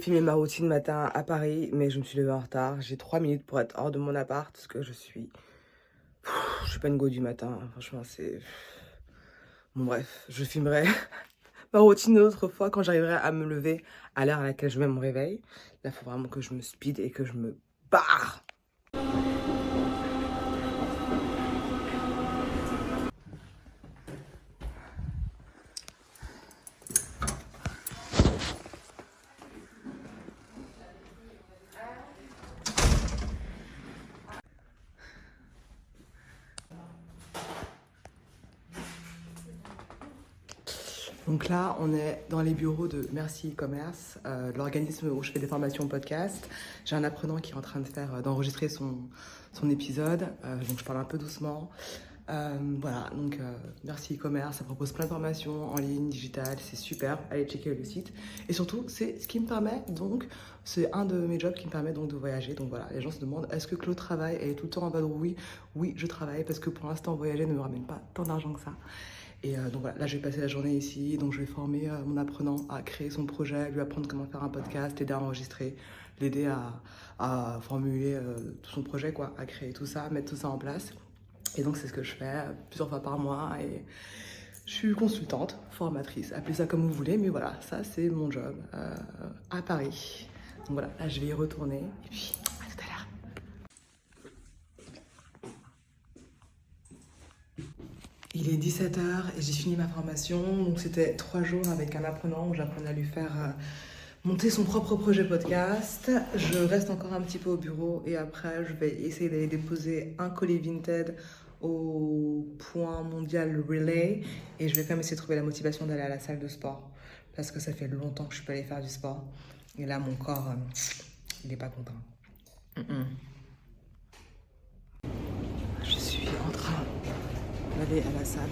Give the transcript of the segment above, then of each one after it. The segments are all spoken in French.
filmé ma routine matin à Paris, mais je me suis levée en retard. J'ai 3 minutes pour être hors de mon appart parce que je suis pas une go du matin. Franchement, c'est... Bon bref, je filmerai ma routine une autre fois quand j'arriverai à me lever à l'heure à laquelle je mets mon réveil. Là, il faut vraiment que je me speed et que je me barre. Donc là, on est dans les bureaux de Merci e-commerce, l'organisme où je fais des formations podcast. J'ai un apprenant qui est en train d'enregistrer son épisode, donc je parle un peu doucement. Voilà, donc Merci e-commerce, ça propose plein de formations en ligne, digitales, c'est super, allez checker le site. Et surtout, c'est ce qui me permet donc, c'est un de mes jobs qui me permet donc de voyager. Donc voilà, les gens se demandent, est-ce que Claude travaille? Elle est tout le temps en mode oui, je travaille, parce que pour l'instant, voyager ne me ramène pas tant d'argent que ça. Et donc voilà, là je vais passer la journée ici, donc je vais former mon apprenant à créer son projet, lui apprendre comment faire un podcast, l'aider à enregistrer, l'aider à formuler tout son projet, quoi, à créer tout ça, mettre tout ça en place. Et donc c'est ce que je fais plusieurs fois par mois et je suis consultante, formatrice, appelez ça comme vous voulez, mais voilà, ça c'est mon job à Paris. Donc voilà, là je vais y retourner et puis à tout à l'heure. Il est 17h et j'ai fini ma formation, donc c'était 3 jours avec un apprenant où j'apprenais à lui faire monter son propre projet podcast. Je reste encore un petit peu au bureau et après je vais essayer d'aller déposer un colis Vinted au point mondial Relay et je vais quand même essayer de trouver la motivation d'aller à la salle de sport parce que ça fait longtemps que je suis pas allée faire du sport et là mon corps il est pas content. Je suis en train d'aller à la salle.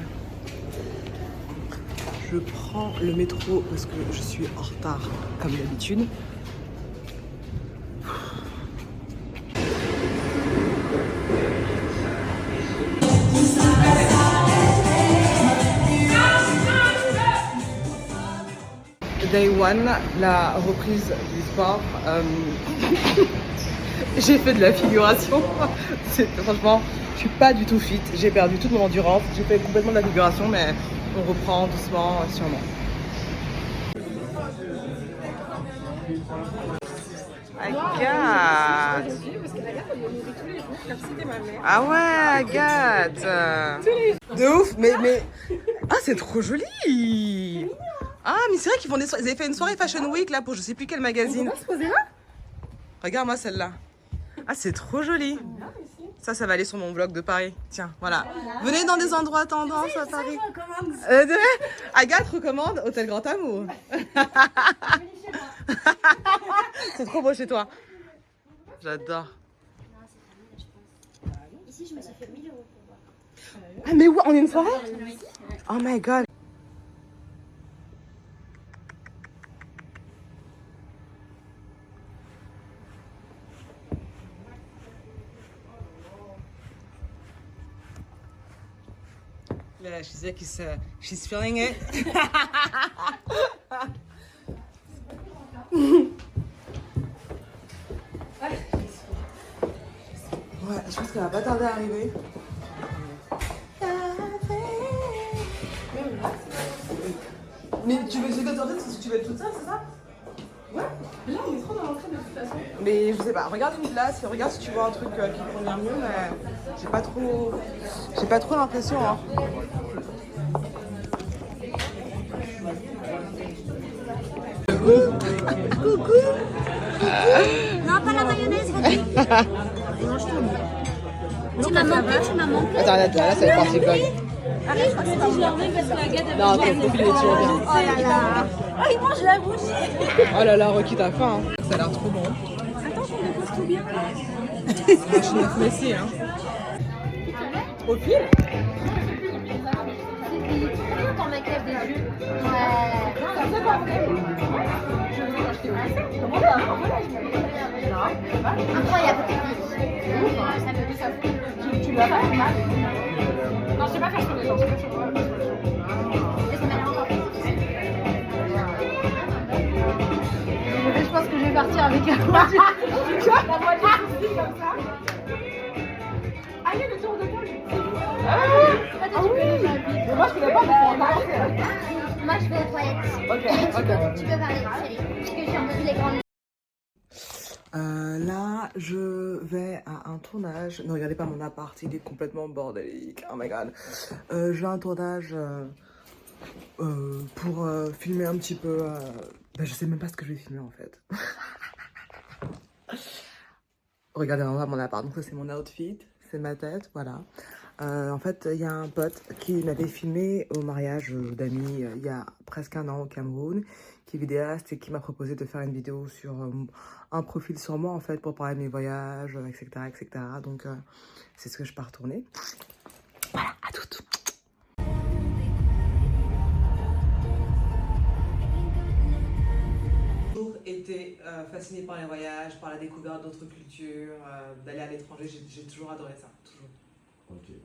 Je prends le métro parce que je suis en retard comme d'habitude. Day one, la reprise du sport. J'ai fait de la figuration. Franchement, je suis pas du tout fit. J'ai perdu toute mon endurance. J'ai fait complètement de la figuration, mais on reprend doucement, sûrement. Agathe! Ah ouais, Agathe! De ouf, mais... Ah, c'est trop joli! Ah, mais c'est vrai qu'ils font ils avaient fait une soirée Fashion Week là pour je sais plus quel magazine. On peut se poser là? Regarde-moi celle-là. Ah, c'est trop joli. Ça va aller sur mon vlog de Paris. Tiens, voilà. Venez dans des endroits tendance à Paris. Agathe recommande Hôtel Grand Amour. C'est trop beau chez toi. J'adore. Ici, je me suis fait 1000 € pour voir. Ah, mais ouais, on est une soirée? Oh my god. Yeah, she's like, she's feeling it. Ouais, je pense qu'elle va pas tarder à arriver. Mais tu veux essayer de sortir parce que tu veux être toute seule, c'est ça? Ouais. Là, on est trop dans l'entrée de toute façon. Mais je sais pas, regarde une place, regarde si tu vois un truc qui te convient mieux, mais j'ai pas trop l'impression, hein. Coucou. Non, pas la mayonnaise, Rocky. Tu m'as manqué. Attends, là, c'est la partie vlog. Arrête, je crois que c'était je leur mets parce que la gâte avait Non, ton profil est toujours bien. Oh là là. Oh, il mange la bougie. Oh là là, Rocky, t'as faim, hein. Ça a l'air trop bon. Attends, je me pose tout bien. Je suis une messie, hein. Profil? Quand ma cave des yeux. Ouais. Incroyable. Tu l'as pas? Non, je sais pas faire sur les gens. Je pense que j'ai vais partir avec un La moitié sourcil comme ça. Ah, il y a le tour de table. Toi, tu connais ma vie. Mais moi, je connais pas, Moi, je vais aux toilettes. Ok. Tu peux parler, chérie. Parce que j'ai entendu les grandes. Là, je vais à un tournage. Ne regardez pas mon appart, il est complètement bordélique. Oh my god. Je vais à un tournage pour filmer un petit peu. Je sais même pas ce que je vais filmer en fait. Regardez en bas mon appart. Donc, ça, c'est mon outfit, c'est ma tête, voilà. En fait, il y a un pote qui m'avait filmé au mariage d'amis il y a presque un an au Cameroun, qui est vidéaste et qui m'a proposé de faire une vidéo sur un profil sur moi en fait pour parler de mes voyages, etc. etc. Donc c'est ce que je pars retourner. Voilà, à toutes. J'ai toujours été fascinée par les voyages, par la découverte d'autres cultures, d'aller à l'étranger. J'ai toujours adoré ça, toujours. Ok.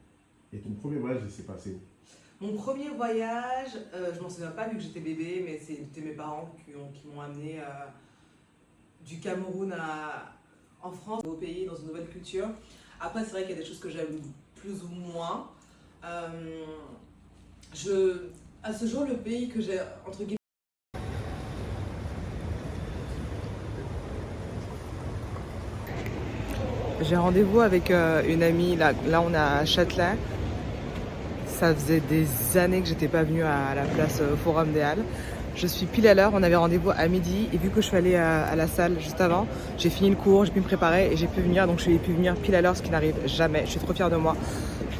Et ton premier voyage, il s'est passé? Mon premier voyage, je m'en souviens pas vu que j'étais bébé, mais c'était mes parents qui m'ont amené du Cameroun en France, au pays, dans une nouvelle culture. Après, c'est vrai qu'il y a des choses que j'aime plus ou moins. À ce jour, le pays que j'ai, entre guillemets, j'ai rendez-vous avec une amie, là on est à Châtelet. Ça faisait des années que j'étais pas venue à la place Forum des Halles. Je suis pile à l'heure, on avait rendez-vous à midi et vu que je suis allée à la salle juste avant, j'ai fini le cours, j'ai pu me préparer et j'ai pu venir, donc je suis pu venir pile à l'heure, ce qui n'arrive jamais. Je suis trop fière de moi.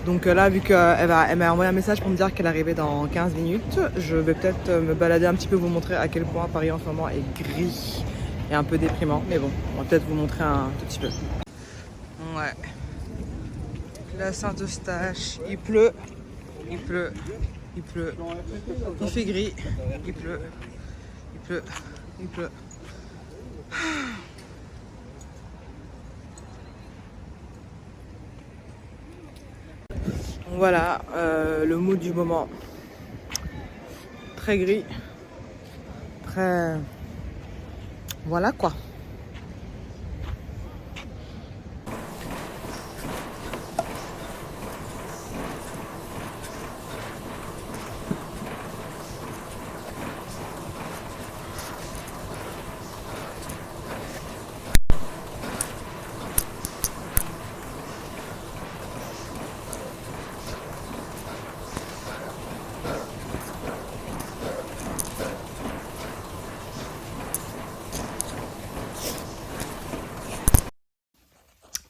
Donc là, vu qu'elle m'a envoyé un message pour me dire qu'elle arrivait dans 15 minutes, je vais peut-être me balader un petit peu, vous montrer à quel point Paris en ce moment est gris et un peu déprimant. Mais bon, on va peut-être vous montrer un tout petit peu. Ouais. La Saint-Eustache, il pleut. Il pleut, il pleut, il fait gris, il pleut, il pleut, il pleut. Voilà le mood du moment. Très gris, très... Voilà quoi.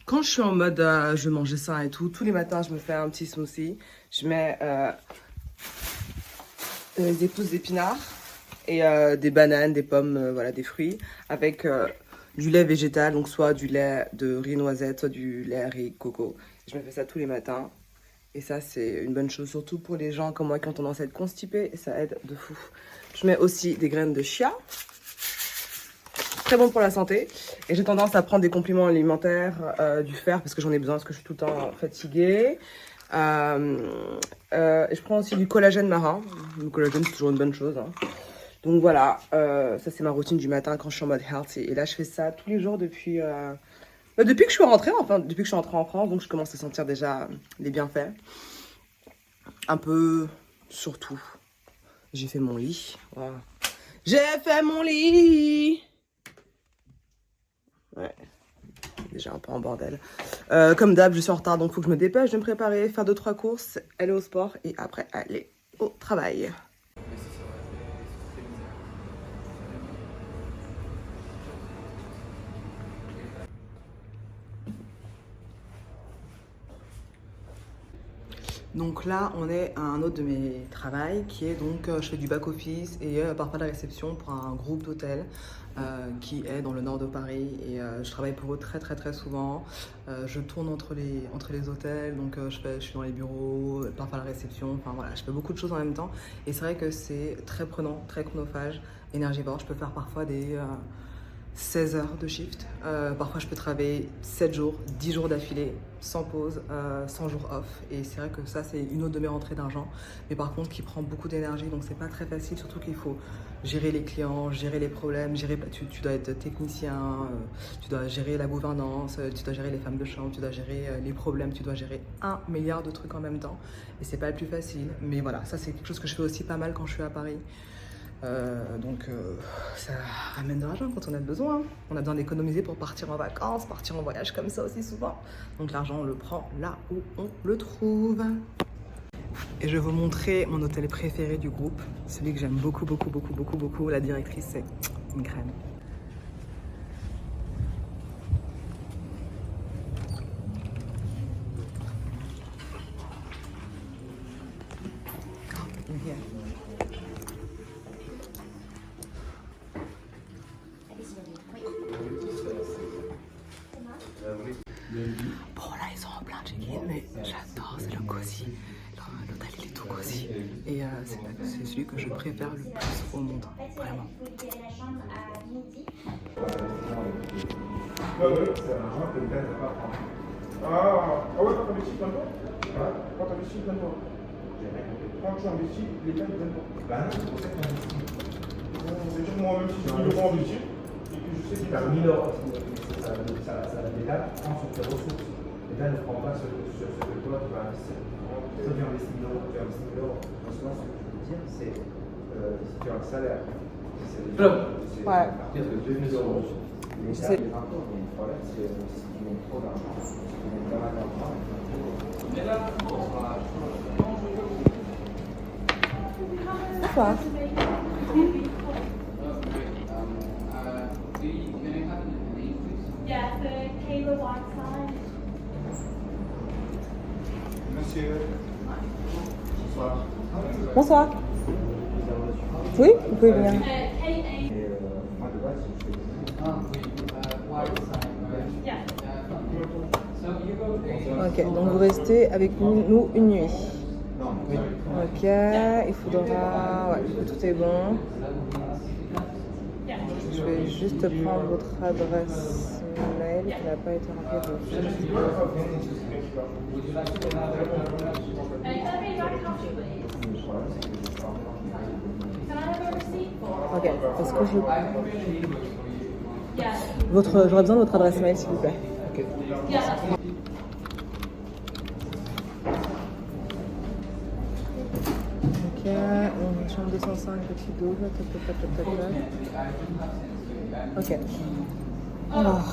Quand je suis en mode je vais manger sain et tout, tous les matins je me fais un petit smoothie. Je mets des pousses d'épinards et des bananes, des pommes, voilà, des fruits avec du lait végétal, donc soit du lait de riz noisette, soit du lait riz coco. Je me fais ça tous les matins et ça c'est une bonne chose, surtout pour les gens comme moi qui ont tendance à être constipés et ça aide de fou. Je mets aussi des graines de chia. Très bon pour la santé et j'ai tendance à prendre des compléments alimentaires, du fer parce que j'en ai besoin parce que je suis tout le temps fatiguée. Et je prends aussi du collagène marin. Le collagène c'est toujours une bonne chose, hein. Donc voilà, ça c'est ma routine du matin quand je suis en mode healthy. Et là je fais ça tous les jours depuis que je suis rentrée, enfin depuis que je suis rentrée en France, donc je commence à sentir déjà les bienfaits. Un peu surtout. J'ai fait mon lit. Voilà. J'ai fait mon lit. Ouais, déjà un peu en bordel. Comme d'hab, je suis en retard, donc il faut que je me dépêche de me préparer, faire 2-3 courses, aller au sport et après aller au travail. Donc là, on est à un autre de mes travails qui est donc, je fais du back-office et parfois la réception pour un groupe d'hôtels qui est dans le nord de Paris et je travaille pour eux très très très souvent. Je tourne entre les hôtels, donc je suis dans les bureaux, parfois la réception, enfin voilà, je fais beaucoup de choses en même temps et c'est vrai que c'est très prenant, très chronophage, énergivore. Je peux faire parfois des 16 heures de shift. Parfois, je peux travailler 7 jours, 10 jours d'affilée, sans pause, sans jour off. Et c'est vrai que ça, c'est une autre de mes rentrées d'argent. Mais par contre, qui prend beaucoup d'énergie. Donc, c'est pas très facile. Surtout qu'il faut gérer les clients, gérer les problèmes. Tu dois être technicien, tu dois gérer la gouvernance, tu dois gérer les femmes de chambre, tu dois gérer les problèmes, tu dois gérer 1 milliard de trucs en même temps. Et c'est pas le plus facile. Mais voilà, ça, c'est quelque chose que je fais aussi pas mal quand je suis à Paris. Donc ça ramène de l'argent quand on a besoin. On a besoin d'économiser pour partir en vacances, partir en voyage comme ça aussi souvent. Donc l'argent, on le prend là où on le trouve. Et je vais vous montrer mon hôtel préféré du groupe. Celui que j'aime beaucoup, beaucoup, beaucoup, beaucoup, beaucoup. La directrice, c'est une crème. Bon là ils sont en plein check-in mais j'adore, c'est le cosy. L'hôtel il est tout cosy. Et c'est celui que je préfère le plus au monde, vraiment. Ah ouais, quand tu investis dans toi, quand tu investis dans toi, quand tu investis, l'État ne donne pas. Bah non, c'est pour ça que tu investis. C'est-à-dire moi même si je veux investir, et que je sais qu'il y a 1000 euros, l'État prend sur tes ressources. L'État ne prend pas ce que toi tu vas investir. Toi tu investis 1000 euros, tu investis 1000 euros. En ce moment, ce que je veux dire, c'est si tu as un salaire, c'est à partir de 2000 euros. L'État, les impôts, mais le problème, c'est qu'ils ont trop d'argent. Ils ont pas mal d'argent. Bonsoir. Yeah, the Kayla Whiteside. Monsieur, bonsoir. Bonsoir. Oui, vous pouvez venir. Et moi de base, je fais Ok, donc vous restez avec nous une nuit. Ok, il faudra... Ouais, tout est bon. Je vais juste prendre votre adresse mail qui n'a pas été remplie. Ok, parce que j'aurais besoin de votre adresse mail s'il vous plaît. Ok. Ok, on chambre 205, petit double, tac. Ok. Alors.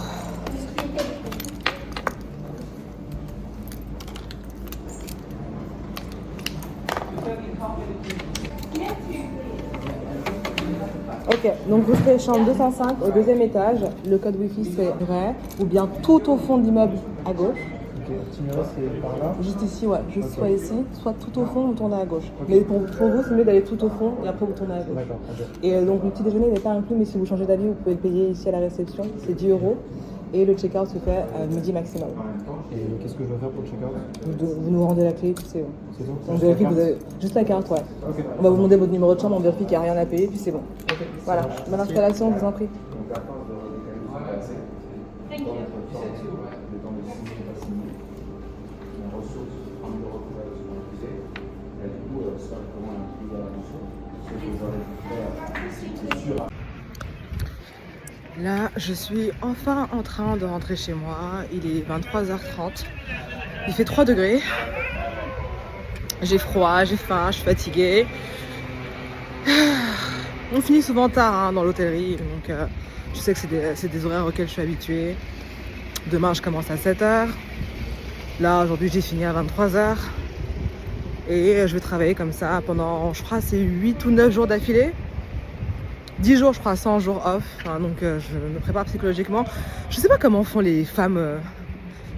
Ok, donc vous serez chambre 205 au 2e étage. Le code Wi-Fi c'est vrai, ou bien tout au fond de l'immeuble à gauche. Ok, l'itinéraire c'est par là. Juste ici, ouais, juste soit ici, soit tout au fond, vous tournez à gauche. Okay. Mais pour vous, c'est mieux d'aller tout au fond et après vous tournez à gauche. D'accord. Okay. Et donc le petit déjeuner n'est pas inclus, mais si vous changez d'avis, vous pouvez le payer ici à la réception, c'est 10 €. Et le check-out se fait à midi maximum. Et qu'est-ce que je dois faire pour le check-out? Vous nous rendez la clé, puis c'est bon. C'est bon. On vérifie que vous avez juste la carte, ouais. Okay. On va vous demander votre numéro de chambre, on vérifie qu'il n'y a rien à payer, puis c'est bon. Okay. Voilà, bonne installation, je vous en prie. Là, je suis enfin en train de rentrer chez moi. Il est 23h30. Il fait 3 degrés. J'ai froid, j'ai faim, je suis fatiguée. On finit souvent tard dans l'hôtellerie. Donc, je sais que c'est des horaires auxquels je suis habituée. Demain, je commence à 7h. Là, aujourd'hui, j'ai fini à 23h. Et je vais travailler comme ça pendant, je crois, c'est 8 ou 9 jours d'affilée. 10 jours, je crois, 100 jours off. Donc, je me prépare psychologiquement. Je sais pas comment font les femmes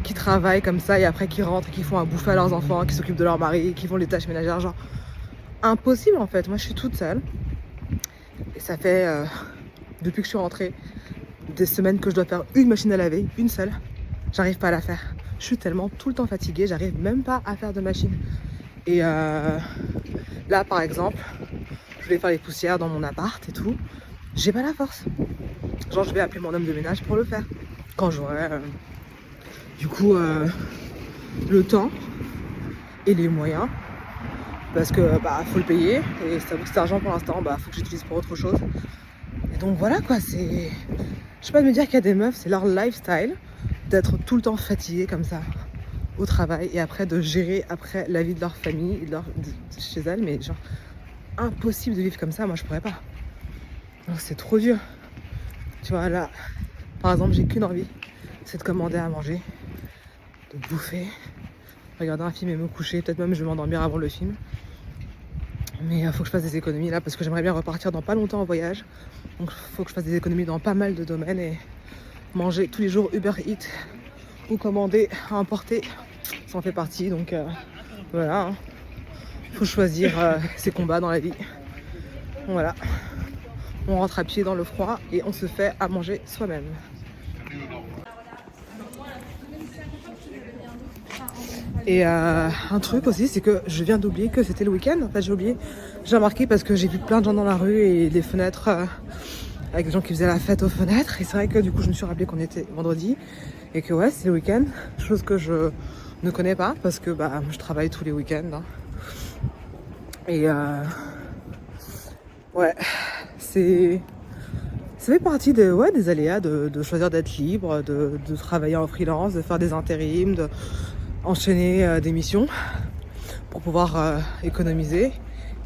qui travaillent comme ça et après qui rentrent, qui font à bouffer à leurs enfants, qui s'occupent de leur mari, qui font les tâches ménagères. Genre, impossible en fait. Moi, je suis toute seule. Et ça fait, depuis que je suis rentrée, des semaines que je dois faire une machine à laver, une seule. J'arrive pas à la faire. Je suis tellement tout le temps fatiguée, j'arrive même pas à faire de machine. Et là, par exemple, je voulais faire les poussières dans mon appart et tout. j'ai pas la force. Genre, je vais appeler mon homme de ménage pour le faire. Quand j'aurai, du coup, le temps et les moyens. Parce que, bah, faut le payer. Et ça vaut que cet argent, pour l'instant, bah, faut que j'utilise pour autre chose. Et donc, voilà, quoi, c'est... Je sais pas de me dire qu'il y a des meufs, c'est leur lifestyle d'être tout le temps fatiguées comme ça au travail et après de gérer après la vie de leur famille et de chez elles, mais genre impossible de vivre comme ça, moi je pourrais pas. Donc c'est trop dur. Tu vois là, par exemple, j'ai qu'une envie, c'est de commander à manger, de bouffer, regarder un film et me coucher, peut-être même je vais m'endormir avant le film. Mais il faut que je fasse des économies là parce que j'aimerais bien repartir dans pas longtemps en voyage. Donc il faut que je fasse des économies dans pas mal de domaines et manger tous les jours Uber Eats ou commander à emporter, ça en fait partie. Donc voilà, hein. Faut choisir ses combats dans la vie. Voilà, on rentre à pied dans le froid et on se fait à manger soi-même. Et un truc aussi, c'est que je viens d'oublier que c'était le week-end. En fait, j'ai oublié, j'ai remarqué parce que j'ai vu plein de gens dans la rue et des fenêtres avec des gens qui faisaient la fête aux fenêtres. Et c'est vrai que du coup, je me suis rappelé qu'on était vendredi et que ouais, c'est le week-end. Chose que je ne connais pas parce que bah, je travaille tous les week-ends. Hein. Et ouais, c'est... Ça fait partie des aléas de choisir d'être libre, de travailler en freelance, de faire des intérims, de enchaîner des missions pour pouvoir économiser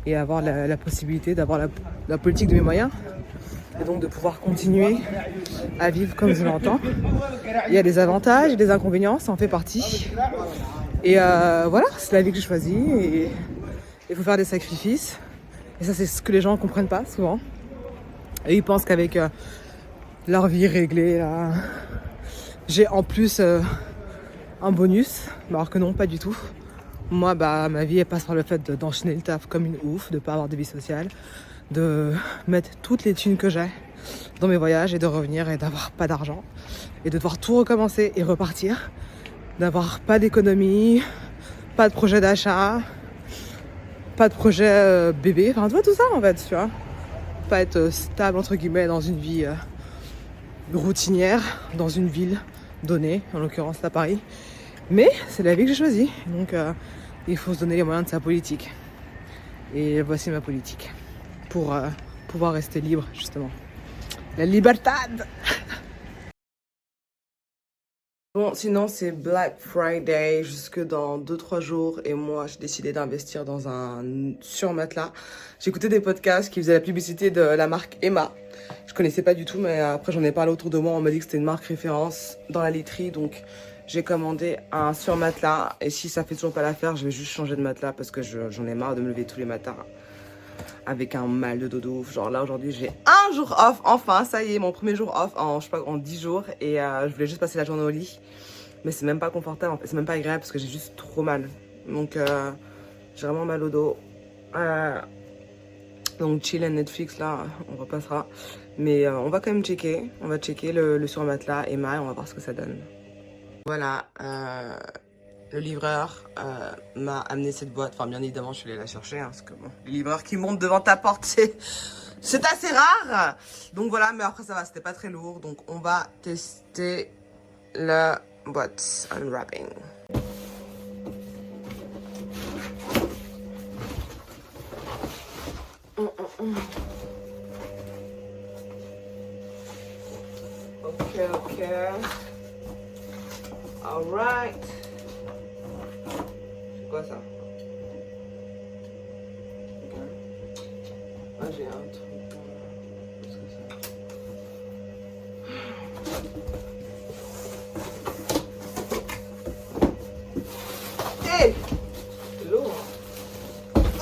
et avoir la possibilité d'avoir la politique de mes moyens et donc de pouvoir continuer à vivre comme je l'entends. Il y a des avantages et des inconvénients, ça en fait partie. Et voilà, c'est la vie que j'ai choisie et il faut faire des sacrifices. Et ça, c'est ce que les gens ne comprennent pas souvent. Et ils pensent qu'avec leur vie réglée, là, j'ai en plus un bonus. Alors que non, pas du tout. Moi, bah, ma vie, elle passe par le fait d'enchaîner le taf comme une ouf, de ne pas avoir de vie sociale, de mettre toutes les thunes que j'ai dans mes voyages et de revenir et d'avoir pas d'argent. Et de devoir tout recommencer et repartir. D'avoir pas d'économie, pas de projet d'achat, pas de projet bébé. Enfin, tu vois, tout ça en fait, tu vois. Pas être stable entre guillemets dans une vie routinière, dans une ville donnée, en l'occurrence à Paris. Mais c'est la vie que j'ai choisie, donc il faut se donner les moyens de sa politique. Et voici ma politique, pour pouvoir rester libre justement. La libertad. Bon, sinon c'est Black Friday jusque dans 2-3 jours et moi j'ai décidé d'investir dans un surmatelas. J'ai écouté des podcasts qui faisaient la publicité de la marque Emma. Je connaissais pas du tout mais après j'en ai parlé autour de moi, on m'a dit que c'était une marque référence dans la literie donc j'ai commandé un surmatelas et si ça fait toujours pas l'affaire, je vais juste changer de matelas parce que j'en ai marre de me lever tous les matins avec un mal de dodo. Genre là aujourd'hui j'ai un jour off, enfin ça y est, mon premier jour off en, je sais pas, en 10 jours et je voulais juste passer la journée au lit. Mais c'est même pas confortable, en fait, c'est même pas agréable parce que j'ai juste trop mal. Donc j'ai vraiment mal au dos. Donc chill and Netflix là, on repassera. Mais on va quand même checker, on va checker le surmatelas Emma et on va voir ce que ça donne. Voilà, le livreur m'a amené cette boîte. Enfin, bien évidemment, je suis allée la chercher. Hein, parce que bon, les livreurs qui montent devant ta porte, c'est assez rare. Donc voilà, mais après ça va, c'était pas très lourd. Donc on va tester la boîte unwrapping. Ok. Alright. C'est quoi ça? Ok. Ah, j'ai un truc. Qu'est-ce que c'est? Hey! C'est lourd.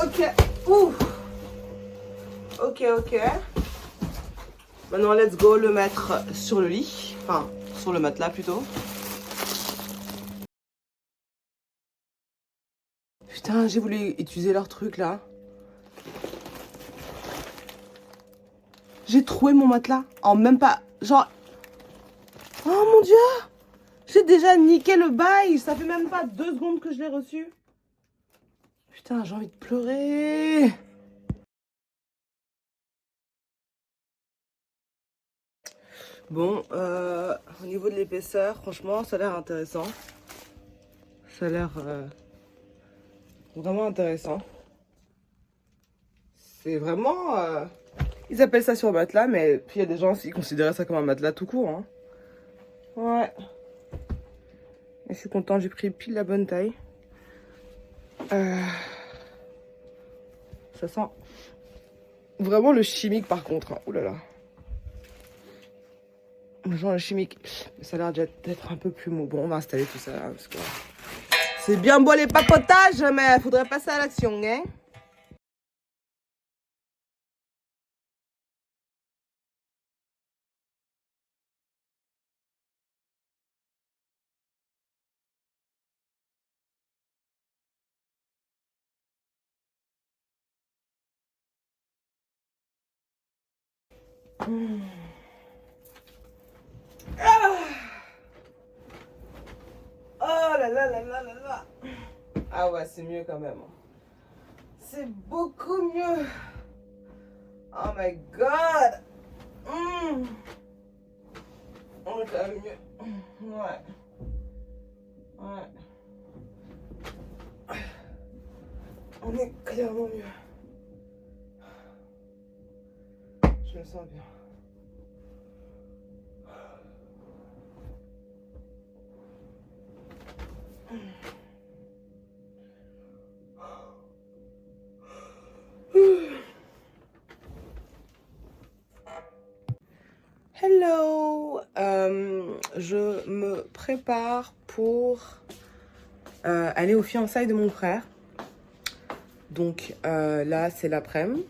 Ok. Ouh. Ok. Maintenant, let's go le mettre sur le lit. Enfin, sur le matelas plutôt. Putain, j'ai voulu utiliser leur truc là. J'ai trouvé mon matelas en même pas... Genre... Oh mon dieu! J'ai déjà niqué le bail. Ça fait même pas 2 secondes que je l'ai reçu. Putain, j'ai envie de pleurer. Bon, au niveau de l'épaisseur, franchement, ça a l'air intéressant. Ça a l'air vraiment intéressant. C'est vraiment... Ils appellent ça sur matelas, mais puis il y a des gens qui considèrent ça comme un matelas tout court. Hein. Ouais. Et je suis contente, j'ai pris pile la bonne taille. Ça sent vraiment le chimique par contre. Hein. Ouh là là. Genre le chimique. Mais ça a l'air d'être un peu plus mou. Bon, on va installer tout ça là, parce que c'est bien beau les papotages, mais il faudrait passer à l'action, hein. Oh là là là là là là. Ah ouais, c'est mieux quand même. C'est beaucoup mieux. Oh my god. On est quand même mieux. Ouais. Ouais. On est clairement mieux. Je me sens bien. Hello, je me prépare pour aller aux fiançailles de mon frère. Donc là, c'est l'après-midi.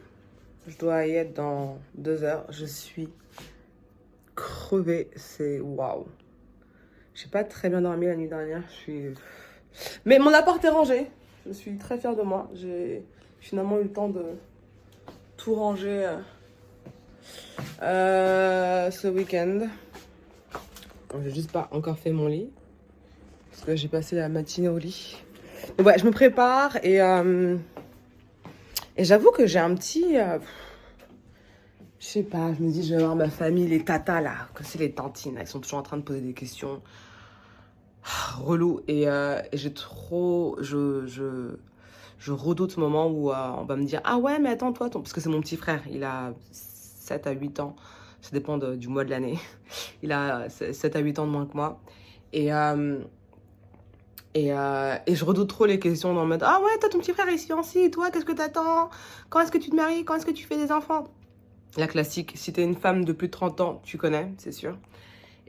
Je dois y être dans 2 heures. Je suis crevée. C'est waouh. J'ai pas très bien dormi la nuit dernière. Mais mon appart est rangé. Je suis très fière de moi. J'ai finalement eu le temps de tout ranger ce week-end. J'ai juste pas encore fait mon lit. Parce que j'ai passé la matinée au lit. Donc ouais, je me prépare et j'avoue que j'ai un petit... je sais pas, je me dis, je vais voir ma famille, les tatas là, que c'est les tantines, elles sont toujours en train de poser des questions relou. Et j'ai trop... Je redoute ce moment où on va me dire, ah ouais, mais attends, toi, parce que c'est mon petit frère, il a 7 à 8 ans, ça dépend du mois de l'année. Il a 7 à 8 ans de moins que moi. Et je redoute trop les questions dans le mode, ah ouais, toi, ton petit frère est fiancé, toi, qu'est-ce que t'attends? Quand est-ce que tu te maries? Quand est-ce que tu fais des enfants? La classique, si t'es une femme de plus de 30 ans, tu connais, c'est sûr.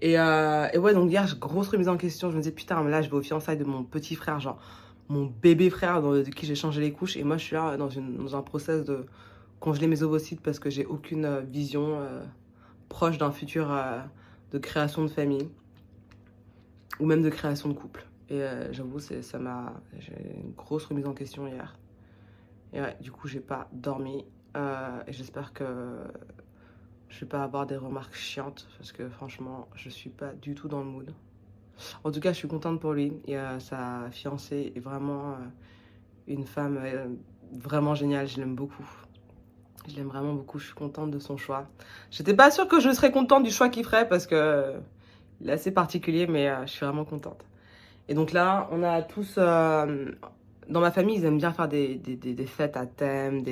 Et ouais, donc hier, grosse remise en question. Je me disais, putain, mais là, je vais aux fiançailles de mon petit frère, genre mon bébé frère de qui j'ai changé les couches. Et moi, je suis là dans un process de congeler mes ovocytes parce que j'ai aucune vision proche d'un futur de création de famille ou même de création de couple. Et j'avoue, j'ai une grosse remise en question hier. Et ouais, du coup, j'ai pas dormi. Et j'espère que je vais pas avoir des remarques chiantes parce que franchement, je suis pas du tout dans le mood. En tout cas, je suis contente pour lui. Et sa fiancée est vraiment une femme vraiment géniale. Je l'aime beaucoup. Je l'aime vraiment beaucoup. Je suis contente de son choix. J'étais pas sûre que je serais contente du choix qu'il ferait parce que il est assez particulier, mais je suis vraiment contente. Et donc là, on a tous... dans ma famille, ils aiment bien faire des fêtes à thème.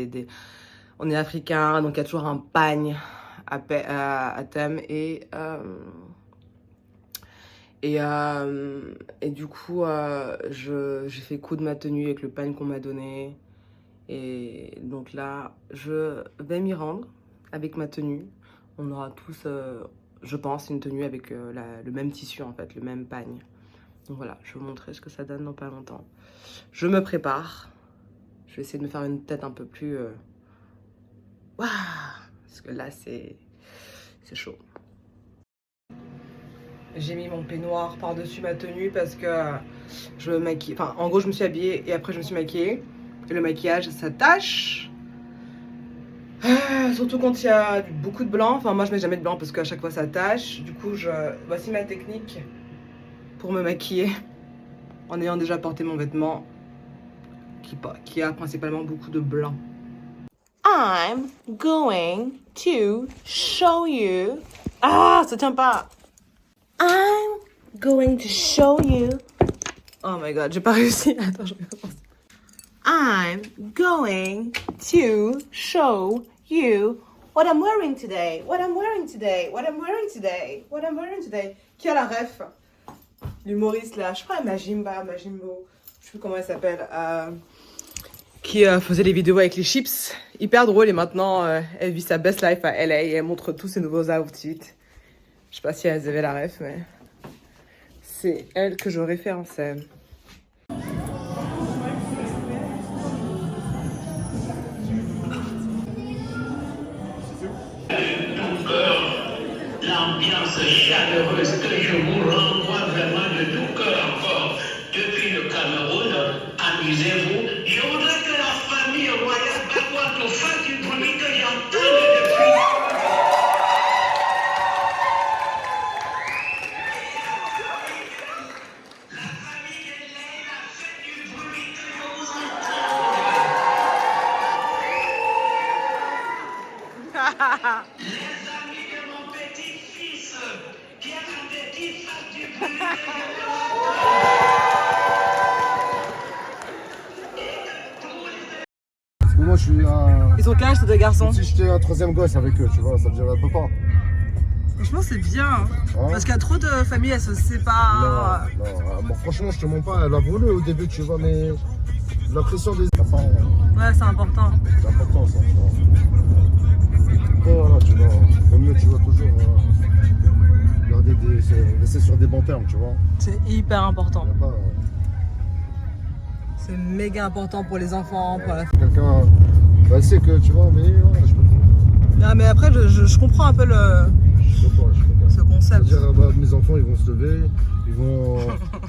On est africains, donc il y a toujours un pagne à thème. Et du coup, j'ai fait coup de ma tenue avec le pagne qu'on m'a donné. Et donc là, je vais m'y rendre avec ma tenue. On aura tous, je pense, une tenue avec le même tissu, en fait, le même pagne. Donc voilà, je vais vous montrer ce que ça donne dans pas longtemps. Je me prépare. Je vais essayer de me faire une tête un peu plus... Waouh! Parce que là, c'est chaud. J'ai mis mon peignoir par-dessus ma tenue parce que je me maquille. Enfin, en gros, je me suis habillée et après, je me suis maquillée. Et le maquillage, ça tâche. Surtout quand il y a beaucoup de blanc. Enfin, moi, je mets jamais de blanc parce qu'à chaque fois, ça tâche. Du coup, voici ma technique pour me maquiller en ayant déjà porté mon vêtement qui a principalement beaucoup de blanc. I'm going to show you Ah, ça tient pas. I'm going to show you. Oh my god, j'ai pas réussi. Attends, je vais recommencer. I'm going to show you what I'm wearing today. What I'm wearing today. What I'm wearing today. What I'm wearing today. Qui a la ref? L'humoriste là, je crois Majimbo, je sais plus comment elle s'appelle. Qui faisait les vidéos avec les chips. Hyper drôle et maintenant elle vit sa best life à LA et elle montre tous ses nouveaux outfits. Je sais pas si elles avaient la ref, mais c'est elle que je référençais. L'ambiance chaleureuse que je vous renvoie vraiment de tout cœur encore depuis le Cameroun. Amusez-vous. Je voudrais que la famille royale Bakwato fasse du bruit que j'entends depuis. La famille de Leila fait du bruit que je vous entends. Les amis de mon petit-fils, Pierre Petit, fasse du bruit que je vous Parce que moi, je suis un. Ils ont quel âge ces deux garçons? Si j'étais un troisième gosse avec eux, tu vois, ça me dirait un peu pas. Franchement c'est bien. Hein. Hein? Parce qu'il y a trop de familles, elles se séparent. Non, non. Bon, franchement, je te mens pas, elle a voulu au début, tu vois, mais la pression des enfants, Ouais, c'est important. c'est important ça, tu vois. Après, voilà, tu vois, au mieux, tu vois, toujours rester sur des bons termes, tu vois. C'est hyper important. Y a pas, C'est méga important pour les enfants, pour la... quelqu'un, elle sait que, tu vois, mais voilà, je peux pas. Non, mais après, je comprends un peu le... Je peux pas. ce concept. C'est-à-dire, bah, mes enfants, ils vont se lever, ils vont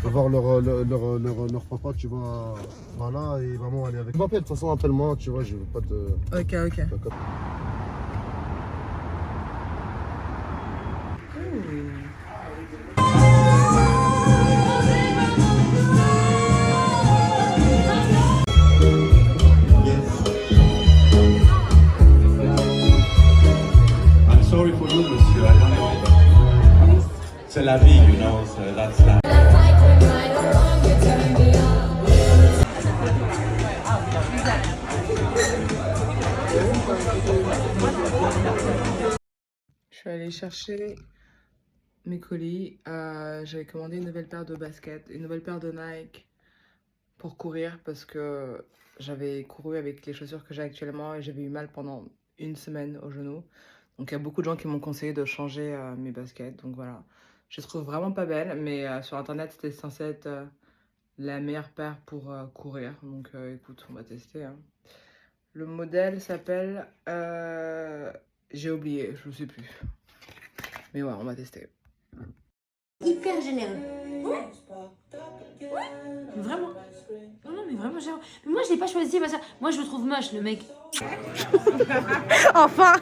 voir leur papa, tu vois, voilà, et maman, elle est avec. M'appelle, de toute façon, appelle-moi, tu vois, je veux pas te. Ok. I'm sorry for you, monsieur. I don't know. C'est la vie, you know. So that's life. Je suis allée chercher mes colis. J'avais commandé une nouvelle paire de baskets, une nouvelle paire de Nike pour courir parce que j'avais couru avec les chaussures que j'ai actuellement et j'avais eu mal pendant une semaine au genou. Donc il y a beaucoup de gens qui m'ont conseillé de changer mes baskets. Donc voilà, je les trouve vraiment pas belles, mais sur internet c'était censé être la meilleure paire pour courir. Donc écoute, on va tester. Hein. Le modèle s'appelle... j'ai oublié, je ne sais plus. Mais ouais, on va tester. Hyper généreux. Ouais. Vraiment. Non, mais vraiment généreux. Mais moi, je l'ai pas choisi parce que moi, je le trouve moche, le mec. Enfin